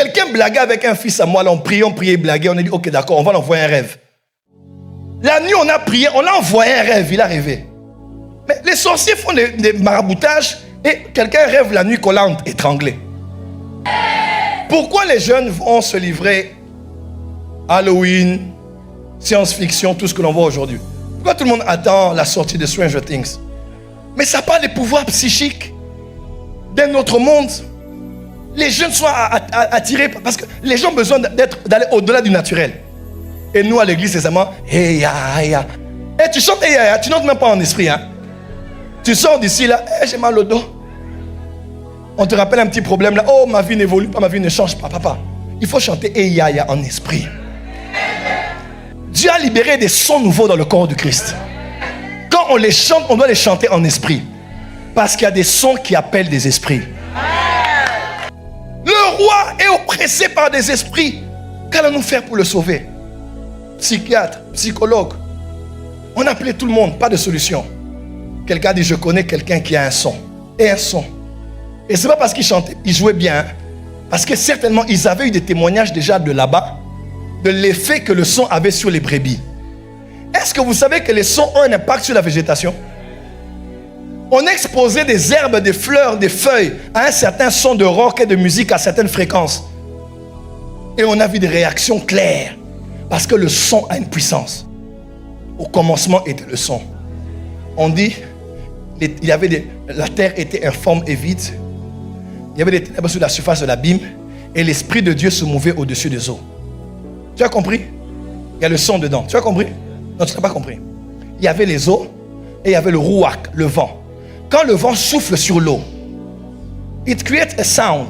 Quelqu'un blaguait avec un fils à moi, là, on priait, blaguait, on a dit, ok, d'accord, on va l'envoyer un rêve. La nuit, on a prié, on l'a envoyé un rêve, il a rêvé. Mais les sorciers font des maraboutages et quelqu'un rêve la nuit qu'on l'a étranglé. Pourquoi les jeunes vont se livrer à Halloween, science-fiction, tout ce que l'on voit aujourd'hui? Pourquoi tout le monde attend la sortie de Stranger Things? Mais ça parle des pouvoirs psychiques d'un autre monde. Les jeunes sont attirés parce que les gens ont besoin d'aller au-delà du naturel. Et nous à l'église, c'est seulement hey ya, hey ya. Et tu chantes hey ya, tu n'entres même pas en esprit. Hein? Tu sors d'ici là, hey, j'ai mal au dos. On te rappelle un petit problème là, oh ma vie n'évolue pas, ma vie ne change pas, papa. Il faut chanter hey ya ya en esprit. Dieu a libéré des sons nouveaux dans le corps du Christ. Quand on les chante, on doit les chanter en esprit. Parce qu'il y a des sons qui appellent des esprits. Le roi est oppressé par des esprits. Qu'allons-nous faire pour le sauver? Psychiatre, psychologue. On a appelé tout le monde, pas de solution. Quelqu'un dit, je connais quelqu'un qui a un son. Et un son. Et c'est pas parce qu'il chantait, il jouait bien. Parce que certainement, ils avaient eu des témoignages déjà de là-bas, de l'effet que le son avait sur les brebis. Est-ce que vous savez que les sons ont un impact sur la végétation? On exposait des herbes, des fleurs, des feuilles à un certain son de rock et de musique à certaines fréquences. Et on a vu des réactions claires. Parce que le son a une puissance. Au commencement était le son. On dit, la terre était informe et vide. Il y avait des ténèbres sur la surface de l'abîme. Et l'Esprit de Dieu se mouvait au-dessus des eaux. Tu as compris? Il y a le son dedans. Tu as compris? Non, tu n'as pas compris. Il y avait les eaux et il y avait le rouak, le vent. Quand le vent souffle sur l'eau, it creates a sound.